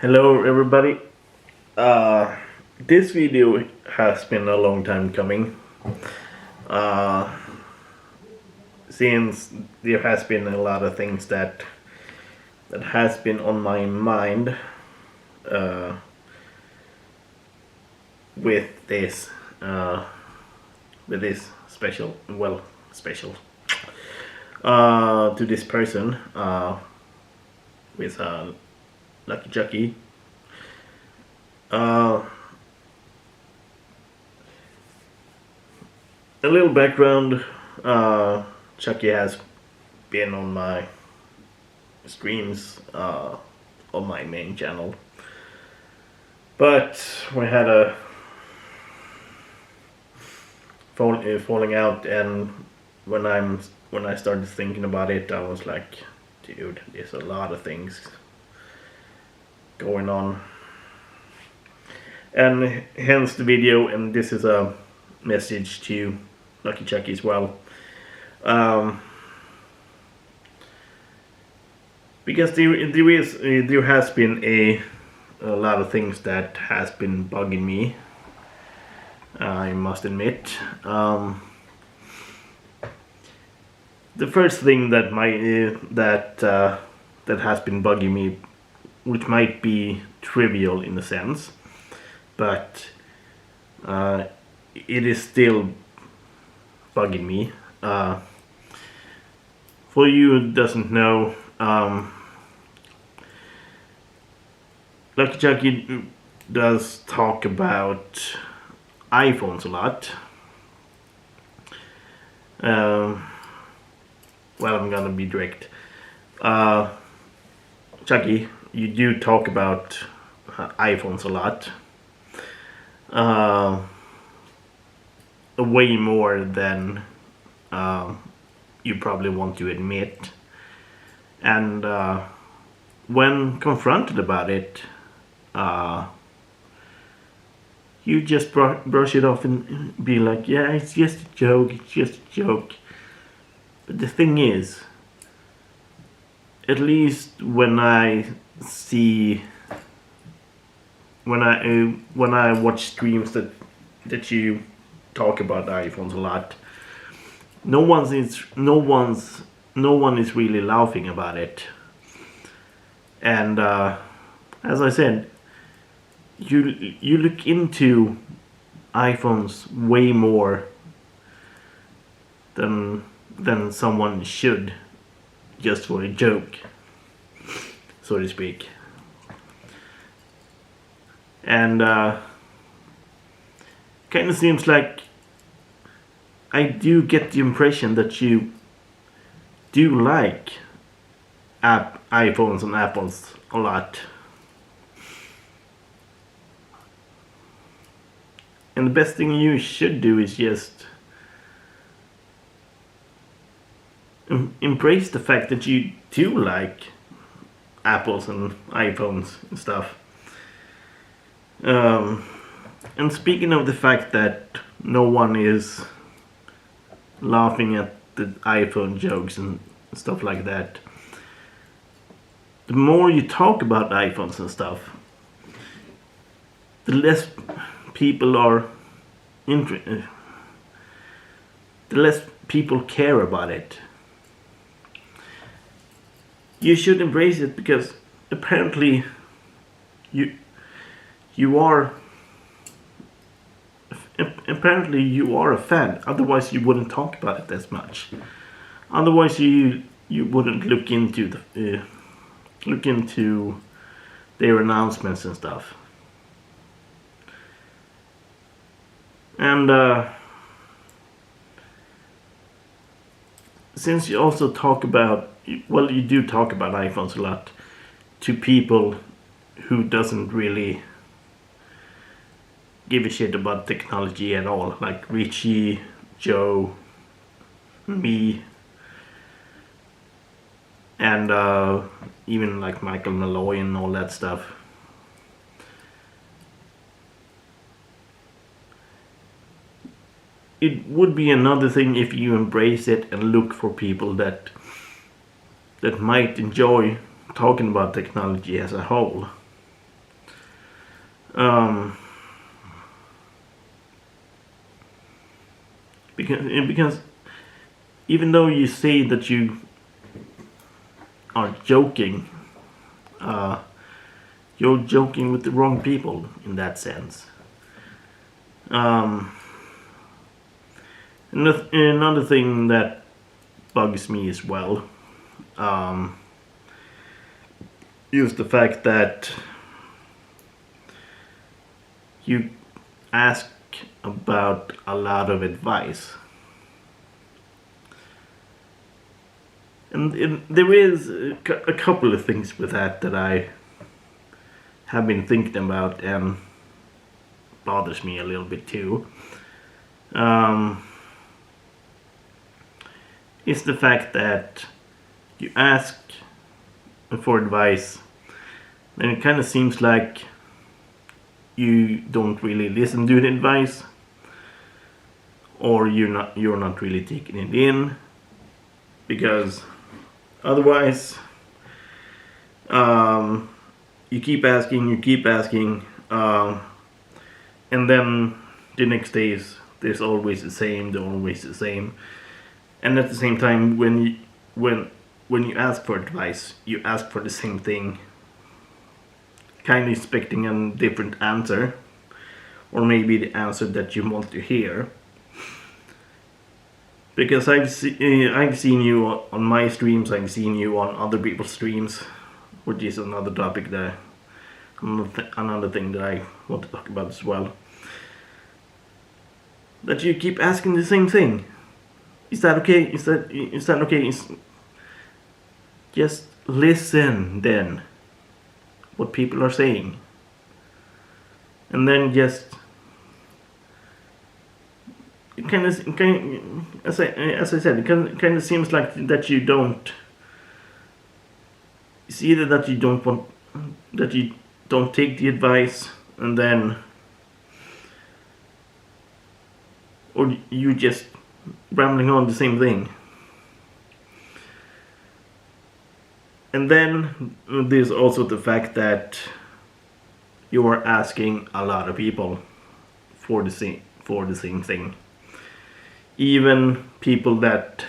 Hello everybody. Uh, this video has been a long time coming. Uh, since there has been a lot of things that has been on my mind uh, with this uh, special to this person with Lucky Chukiye. Uh, a little background. Chucky has been on my streams on my main channel, but we had a falling out, and when I started thinking about it, I was like, dude, there's a lot of things going on, and hence the video. And this is a message to Lucky Chukiye as well, because there has been a lot of things that has been bugging me, I must admit. The first thing that that has been bugging me, which might be trivial in a sense, but it is still bugging me. For you who doesn't know, Lucky Chukiye does talk about iPhones a lot. Well, I'm gonna be direct. Chucky, you do talk about iPhones a lot. Way more than you probably want to admit. And when confronted about it, you just brush it off and be like, yeah, it's just a joke, it's just a joke. But the thing is, at least when I watch streams that you talk about iPhones a lot, no one is really laughing about it. And as I said, you look into iPhones way more than someone should, just for a joke, so to speak. And kind of seems like I do get the impression that you do like iPhones and Apples a lot. And the best thing you should do is just embrace the fact that you do like Apples and iPhones and stuff. And speaking of the fact that no one is laughing at the iPhone jokes and stuff like that, the more you talk about iPhones and stuff, the less people are the less people care about it. You should embrace it, because apparently you are a fan. Otherwise you wouldn't talk about it as much. Otherwise you wouldn't look into their announcements and stuff. And since you also talk about, well, you do talk about iPhones a lot to people who doesn't really give a shit about technology at all, like Richie, Joe, me, and even like Michael Malloy and all that stuff. It would be another thing if you embrace it and look for people that might enjoy talking about technology as a whole. Um, because even though you say that you are joking, uh, you're joking with the wrong people in that sense. Um, another thing that bugs me as well is the fact that you ask about a lot of advice. And there is a couple of things with that I have been thinking about and bothers me a little bit too. Is the fact that you ask for advice and it kind of seems like you don't really listen to the advice, or you're not really taking it in, because otherwise you keep asking, and then the next days there's always the same. And at the same time, when you ask for advice, you ask for the same thing, kind of expecting a different answer, or maybe the answer that you want to hear. Because I've seen you on my streams, I've seen you on other people's streams, which is another topic that another thing that I want to talk about as well. That you keep asking the same thing. Is that okay? Is that okay? Just listen then. What people are saying. And then just it kind of, as I said, it kind of seems like that you don't. It's either that you don't take the advice, and then, or you just rambling on the same thing. And then there's also the fact that you are asking a lot of people for the same thing. Even people that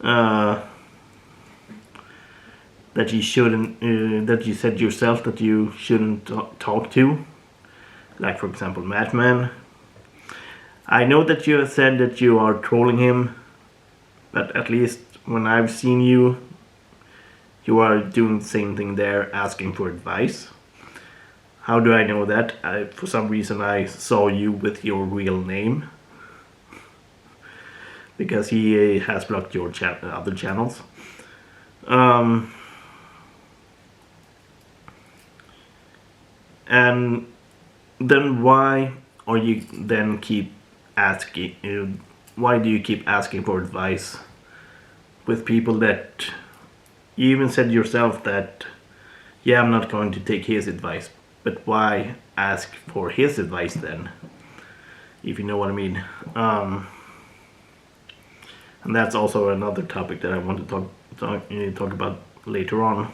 that you shouldn't, that you said yourself that you shouldn't talk to, like for example Madman. I know that you have said that you are trolling him, but at least when I've seen you, you are doing the same thing there, asking for advice. How do I know that? For some reason I saw you with your real name, because he has blocked your other channels. And then why do you keep asking for advice with people that you even said yourself that, yeah, I'm not going to take his advice, but why ask for his advice then, if you know what I mean? And that's also another topic that I want to talk about later on.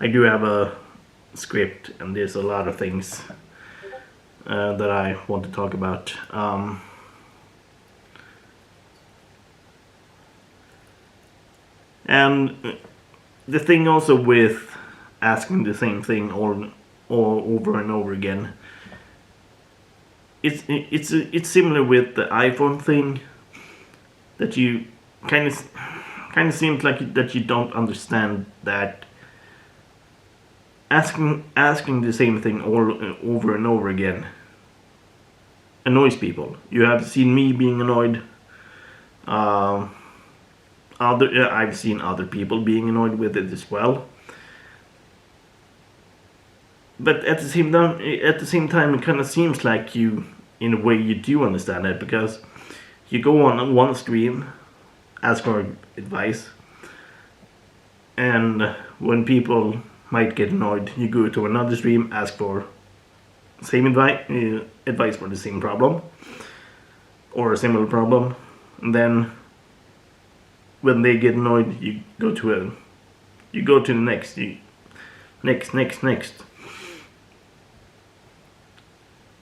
I do have a script, and there's a lot of things that I want to talk about. And the thing also with asking the same thing all over and over again, it's similar with the iPhone thing, that you kind of seems like that you don't understand that asking the same thing all over and over again annoys people. You have seen me being annoyed. I've seen other people being annoyed with it as well. But at the same time, it kind of seems like you, in a way, you do understand it, because you go on one stream, ask for advice, and when people might get annoyed, you go to another stream, ask for same advice for the same problem or a similar problem, and then when they get annoyed, you go to the next, next,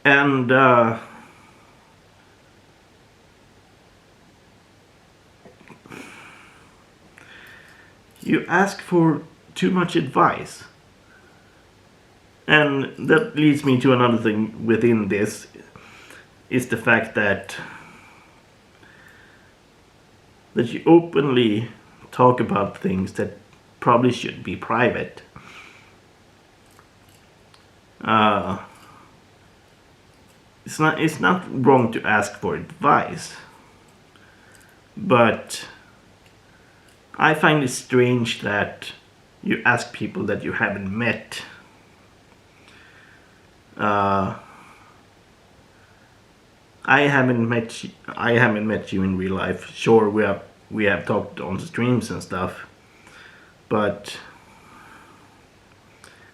and you ask for too much advice. And that leads me to another thing within this, is the fact that you openly talk about things that probably should be private. It's not wrong to ask for advice, but I find it strange that you ask people that you haven't met. I haven't met you in real life. Sure, we have talked on streams and stuff, but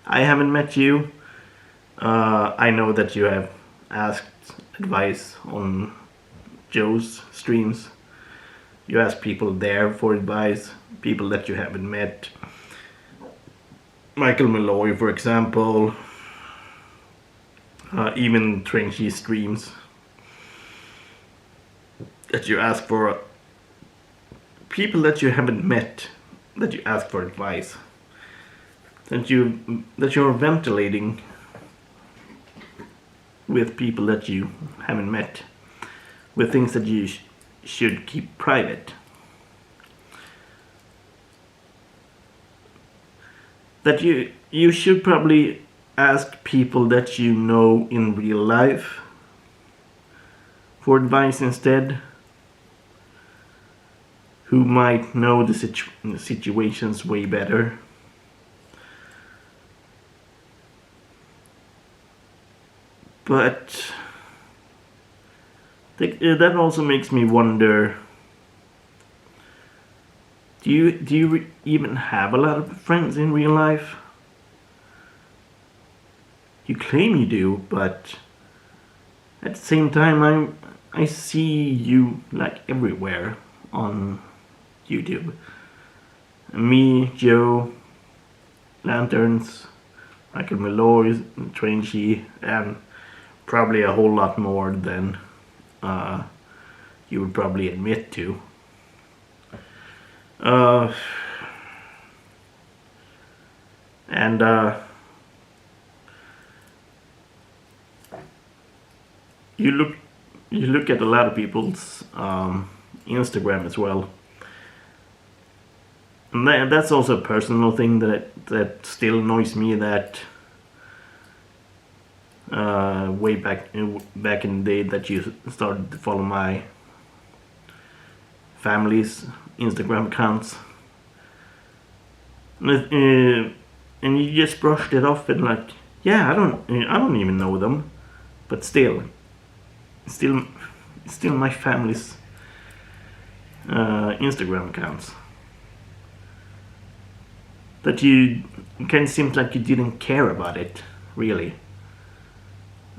I haven't met you. I know that you have asked advice on Joe's streams. You ask people there for advice, people that you haven't met. Michael Malloy, for example. Even Trenchy streams, that you ask for people that you haven't met, that you ask for advice, that you're ventilating with people that you haven't met, with things that you should keep private. That you should probably ask people that you know in real life for advice instead, who might know the situations way better. But that also makes me wonder, do you even have a lot of friends in real life? You claim you do, but at the same time I see you like everywhere on YouTube. Me, Joe, Lanterns, Michael Malloy, Trenchy, and probably a whole lot more than you would probably admit to. You look at a lot of people's Instagram as well, and that's also a personal thing that still annoys me. That way back in the day that you started to follow my family's Instagram accounts, and you just brushed it off and like, yeah, I don't even know them, but still my family's Instagram accounts. That you kind of seems like you didn't care about it, really.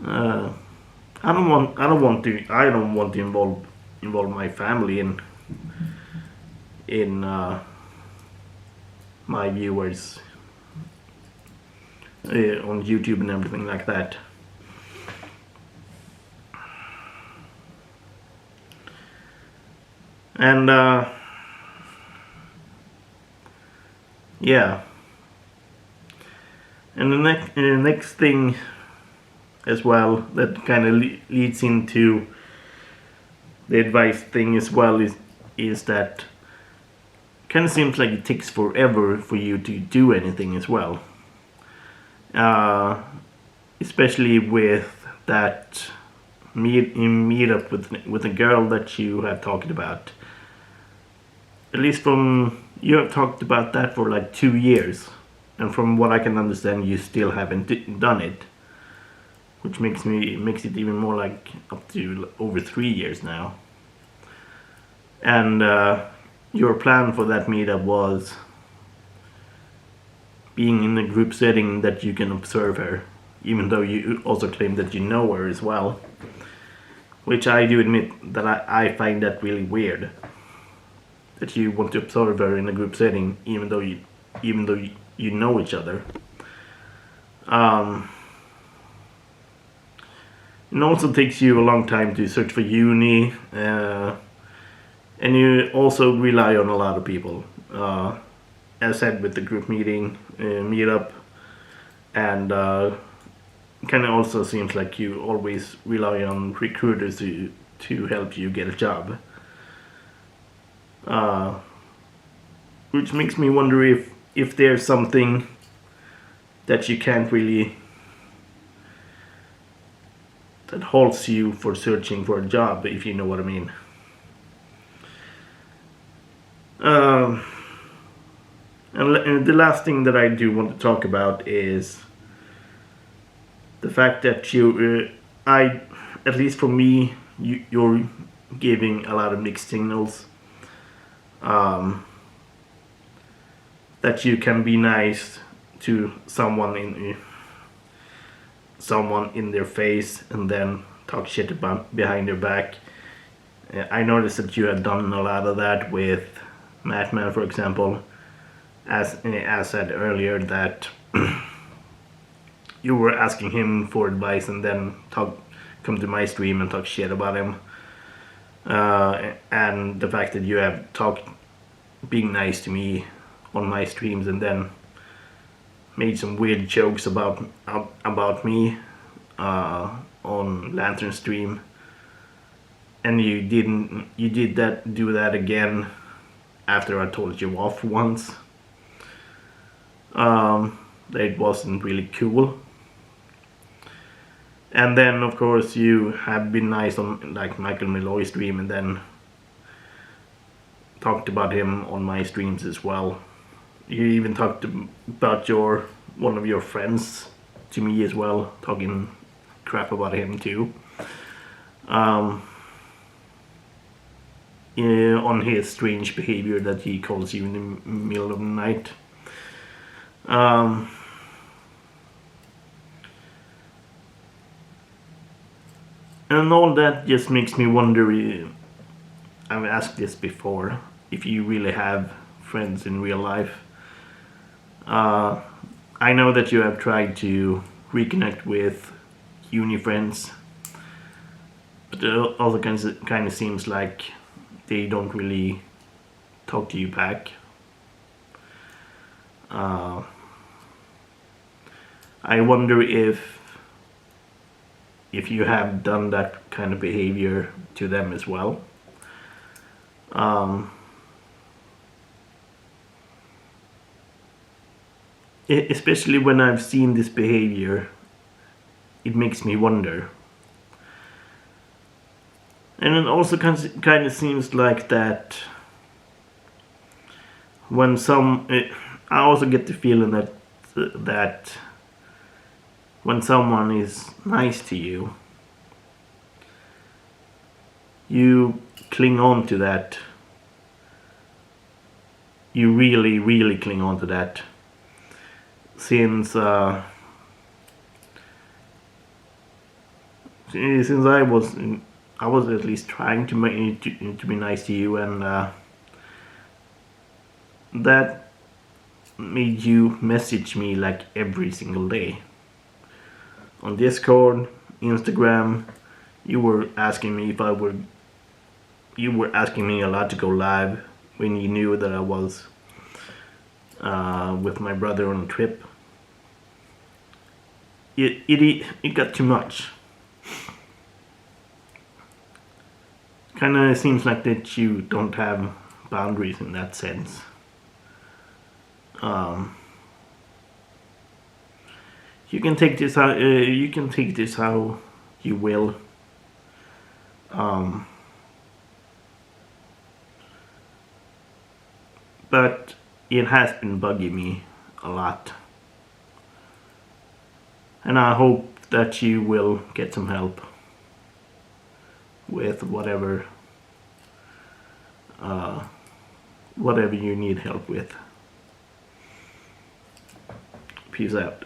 I don't want to involve my family in my viewers on YouTube and everything like that. And yeah, and the next thing as well that kind of leads into the advice thing as well is that kind of seems like it takes forever for you to do anything as well. Especially with that meet up with a girl that you have talked about. At least you have talked about that for like 2 years, and from what I can understand, you still haven't done it, which makes it even more like up to over 3 years now. And your plan for that meetup was being in a group setting that you can observe her, even though you also claim that you know her as well, which I do admit that I find that really weird. that you want to observe her in a group setting, even though you know each other. It also takes you a long time to search for uni, and you also rely on a lot of people. As said, with the group meetup, and kind of also seems like you always rely on recruiters to help you get a job. Which makes me wonder if there's something that you can't really, that halts you for searching for a job, if you know what I mean. And the last thing that I do want to talk about is the fact that at least for me, you're giving a lot of mixed signals. That you can be nice to someone in their face and then talk shit about behind their back. I noticed that you have done a lot of that with Madman, for example. As said earlier, that you were asking him for advice and then come to my stream and talk shit about him. And the fact that you have talked being nice to me on my streams and then made some weird jokes about me on Lantern stream, and you did do that again after I told you off once. That wasn't really cool. And then of course you have been nice on like Michael Malloy's stream and then talked about him on my streams as well. You even talked about one of your friends to me as well, talking crap about him too. On his strange behavior that he calls you in the middle of the night. And all that just makes me wonder, I've asked this before, if you really have friends in real life. I know that you have tried to reconnect with uni friends, but it also kind of seems like they don't really talk to you back. I wonder if you have done that kind of behavior to them as well. Especially when I've seen this behavior, it makes me wonder. And it also kind of seems like that when I also get the feeling that when someone is nice to you, you cling on to that. You really, really cling on to that. Since I was at least trying to be nice to you, and that made you message me like every single day on Discord, Instagram. You were asking me you were asking me a lot to go live when you knew that I was with my brother on a trip. It got too much. Kind of seems like that you don't have boundaries in that sense. You can take this how you will. But it has been bugging me a lot. And I hope that you will get some help with whatever you need help with. Peace out.